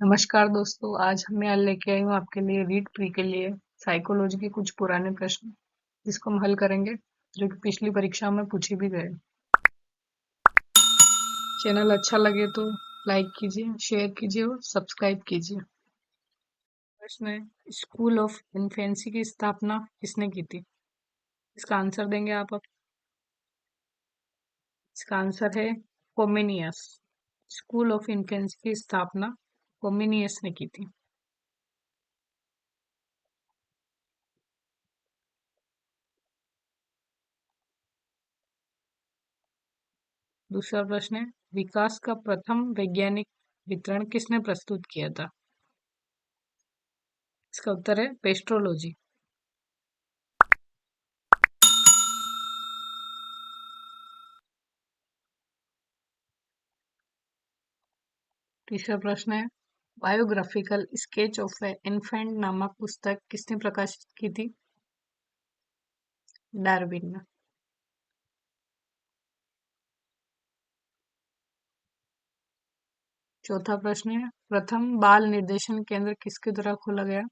नमस्कार दोस्तों, आज मैं लेके आई हूँ आपके लिए रीड ट्री के लिए साइकोलॉजी के कुछ पुराने प्रश्न जिसको हम हल करेंगे, जो कि पिछली परीक्षा में पूछे भी गए। चैनल अच्छा लगे तो लाइक कीजिए, शेयर कीजिए और सब्सक्राइब कीजिए। प्रश्न है, स्कूल ऑफ इन्फेंसी की स्थापना किसने की थी? इसका आंसर देंगे आप। इसका आंसर है कोमेनियस। स्कूल ऑफ इन्फेंसी की स्थापना कोमेनियस ने की थी। दूसरा प्रश्न है, विकास का प्रथम वैज्ञानिक वितरण किसने प्रस्तुत किया था? इसका उत्तर है पेस्ट्रोलॉजी। तीसरा प्रश्न है, biographical sketch of A infant नामक पुस्तक किसने प्रकाशित की थी? डार्विन ने। चौथा प्रश्न है, प्रथम बाल निर्देशन केंद्र किसके द्वारा खोला गया?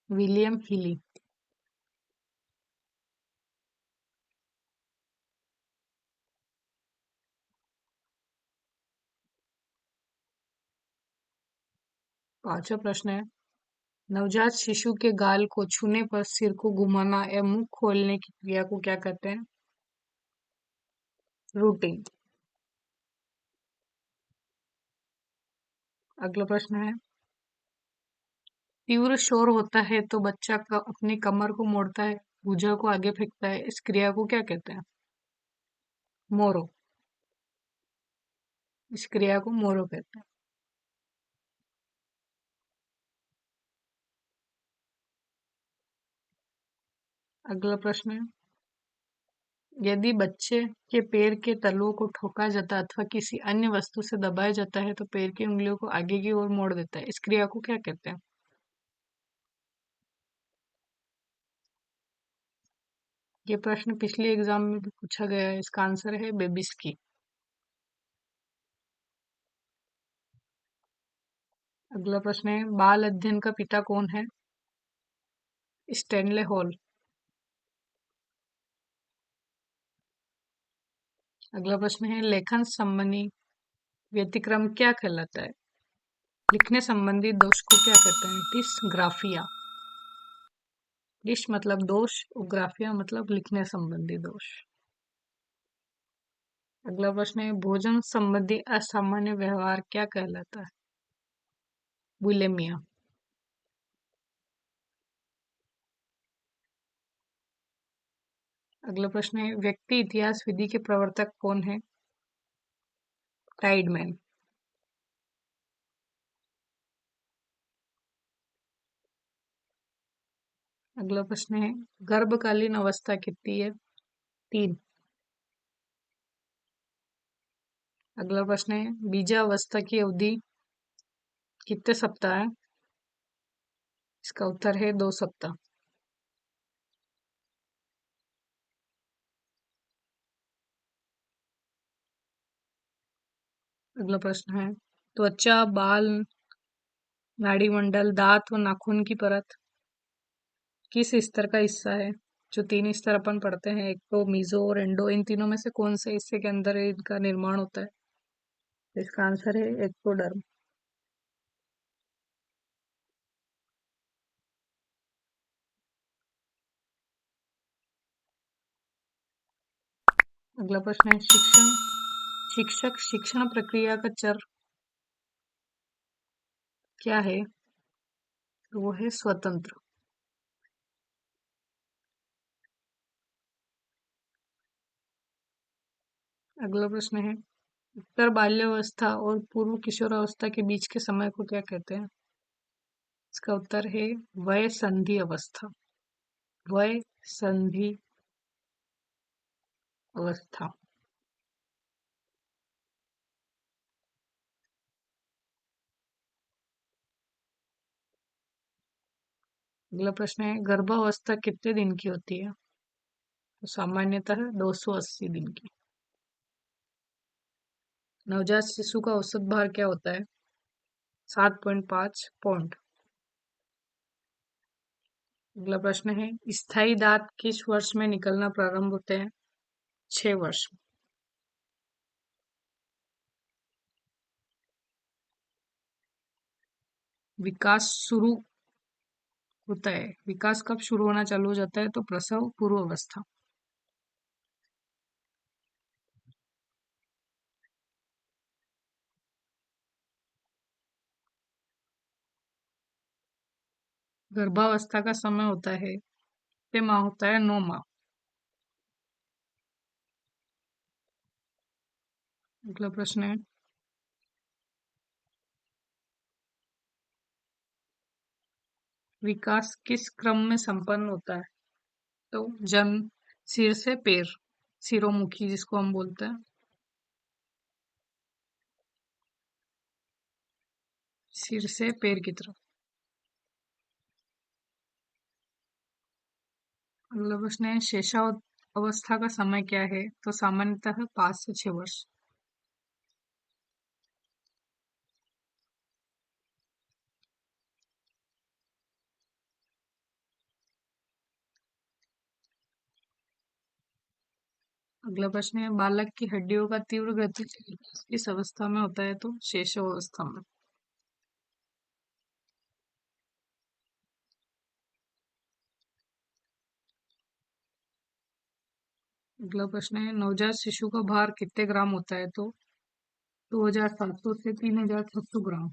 विलियम हिली। पांचवा प्रश्न है, नवजात शिशु के गाल को छूने पर सिर को घुमाना या मुंह खोलने की क्रिया को क्या कहते हैं? रूटिंग। अगला प्रश्न है, तीव्र शोर होता है तो बच्चा अपनी कमर को मोड़ता है, भुजा को आगे फेंकता है, इस क्रिया को क्या कहते हैं? मोरो। इस क्रिया को मोरो कहते हैं। अगला प्रश्न है, यदि बच्चे के पैर के तलुओं को ठोका जाता है अथवा किसी अन्य वस्तु से दबाया जाता है तो पैर की उंगलियों को आगे की ओर मोड़ देता है, इस क्रिया को क्या कहते हैं? ये प्रश्न पिछले एग्जाम में भी पूछा गया है, इसका आंसर है बेबिस्की। अगला प्रश्न है, बाल अध्ययन का पिता कौन है? Stanley hall. अगला प्रश्न है, लेखन संबंधी व्यतिक्रम क्या कहलाता है? लिखने संबंधी दोष को क्या कहते हैं? डिसग्राफिया। डिश मतलब दोष और ग्राफिया मतलब लिखने संबंधी दोष। अगला प्रश्न है, भोजन संबंधी असामान्य व्यवहार क्या कहलाता है? बुलिमिया। अगला प्रश्न है, व्यक्ति इतिहास विधि के प्रवर्तक कौन है? टाइडमैन। अगला प्रश्न है, गर्भकालीन अवस्था कितनी है? 3। अगला प्रश्न है, बीजावस्था की अवधि कितने सप्ताह है? इसका उत्तर है 2 सप्ताह। अगला प्रश्न है, त्वचा, बाल, नाड़ीमंडल, दांत व नाखून की परत किस स्तर का हिस्सा है? जो 3 स्तर अपन पढ़ते हैं, एक्टो, मीजो और एंडो, इन तीनों में से कौन से हिस्से के अंदर इनका निर्माण होता है? इसका आंसर है एक्टोडर्म। अगला प्रश्न है, शिक्षक शिक्षण प्रक्रिया का चर क्या है? तो वो है स्वतंत्र। अगला प्रश्न है, उत्तर बाल्यावस्था और पूर्व किशोरावस्था के बीच के समय को क्या कहते हैं? इसका उत्तर है वय संधि अवस्था। वय संधि अवस्था। अगला प्रश्न है, गर्भावस्था कितने दिन की होती है? तो सामान्यतः 280 दिन की। नवजात शिशु का औसत भार क्या होता है? 7.5 पौंड। अगला प्रश्न है, स्थायी दांत किस वर्ष में निकलना प्रारंभ होते हैं? 6 वर्ष। विकास शुरू होता है, विकास कब शुरू होना चालू हो जाता है? तो प्रसव पूर्व अवस्था। गर्भावस्था का समय होता है, कितने माह होता है? 9 माह। अगला प्रश्न है, विकास किस क्रम में संपन्न होता है? तो जन्म, सिर से पैर, सिरोमुखी जिसको हम बोलते हैं, सिर से पैर की तरफ। अगला प्रश्न है, शेषावस्था का समय क्या है? तो सामान्यतः 5 से 6 वर्ष। अगला प्रश्न है, बालक की हड्डियों का तीव्र गति से विकास किस अवस्था में होता है? तो शेषावस्था में। अगला प्रश्न है, नवजात शिशु का भार कितने ग्राम होता है? तो 2700 से 3600 ग्राम।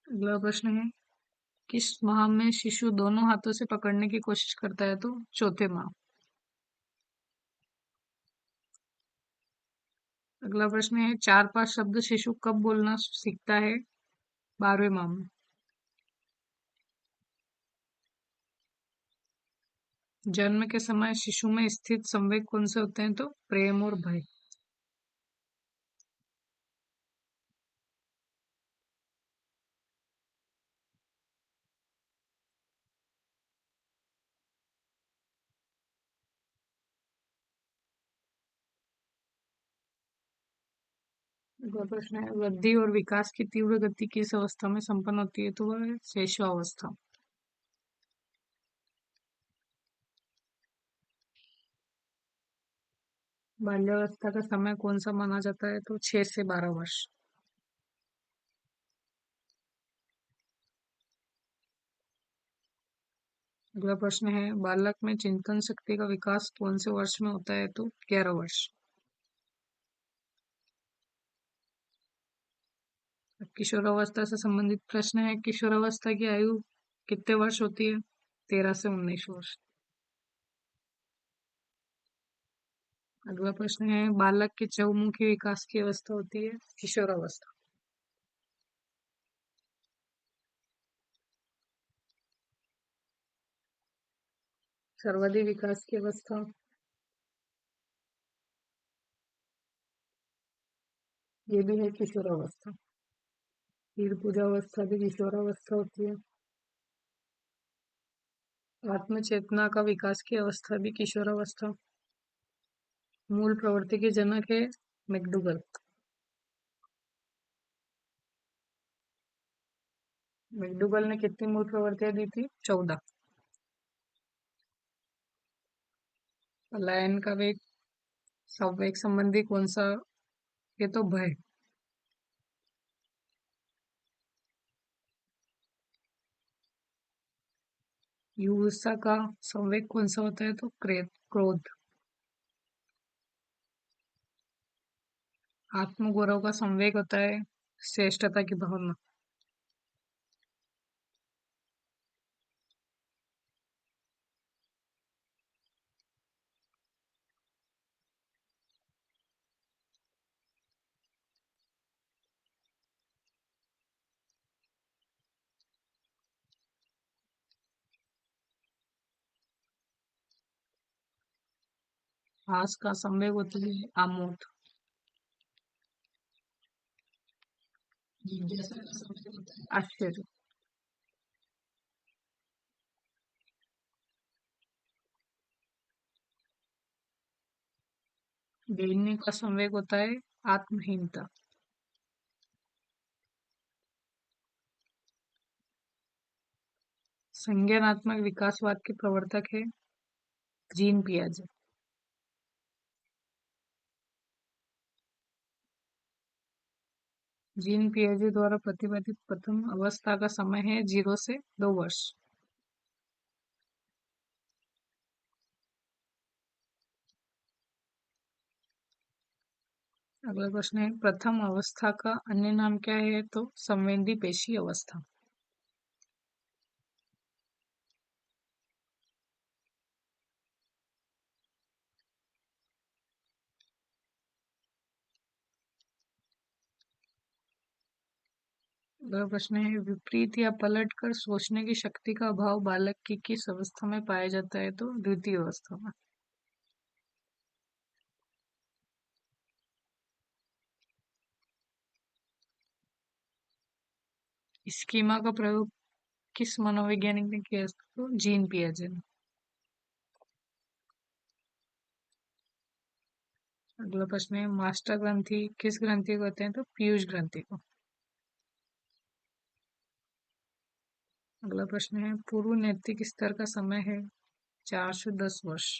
अगला प्रश्न है, किस माह में शिशु दोनों हाथों से पकड़ने की कोशिश करता है? तो चौथे माह। अगला प्रश्न है, 4-5 शब्द शिशु कब बोलना सीखता है? 12वें माह में। जन्म के समय शिशु में स्थित संवेग कौन से होते हैं? तो प्रेम और भय। अगला प्रश्न है, वृद्धि और विकास की तीव्र गति किस अवस्था में संपन्न होती है? तो वह है शैशवावस्था। बाल्यावस्था का समय कौन सा माना जाता है? तो 6 से 12 वर्ष। अगला प्रश्न है, बालक में चिंतन शक्ति का विकास कौन से वर्ष में होता है? तो 11 वर्ष। अब किशोरावस्था से संबंधित प्रश्न है, किशोरावस्था की आयु कितने वर्ष होती है? 13 से 19 वर्ष। अगला प्रश्न है, बालक के चहुमुखी विकास की अवस्था होती है किशोरावस्था। सर्वाधिक विकास की अवस्था, ये भी है किशोरावस्था। फिर पूजावस्था भी किशोरावस्था होती है। आत्म चेतना का विकास की अवस्था भी किशोरावस्था। मूल प्रवृत्ति के जनक है मैकडूगल। मैकडूगल ने कितनी मूल प्रवृत्तियां दी थी? 14। पलायन का वेग, संवेग संबंधी कौन सा? ये तो भय। युत्सा का संवेग कौन सा होता है? तो क्रोध। आत्मगौरव का संवेग होता है श्रेष्ठता की भावना। हास का संवेग होता है आमोद। जिज्ञासा का संवेग होता है आश्चर्य। गिरने का संवेग होता है आत्महीनता। संज्ञानात्मक विकासवाद के प्रवर्तक है जीन पियाजे। जीन पियाजे द्वारा प्रतिपादित प्रथम अवस्था का समय है 0 से 2 वर्ष। अगला प्रश्न है प्रथम अवस्था का अन्य नाम क्या है, तो संवेदी पेशी अवस्था। अगला प्रश्न है विपरीत या पलट कर सोचने की शक्ति का अभाव बालक की किस अवस्था में पाया जाता है, तो द्वितीय अवस्था में। स्कीमा का प्रयोग किस मनोवैज्ञानिक ने किया, तो जीन पियाजे ने। अगला प्रश्न है मास्टर ग्रंथि किस ग्रंथि को कहते हैं, तो पीयूष ग्रंथि को। अगला प्रश्न है पूर्व नैतिक स्तर का समय है 4 से 10 वर्ष।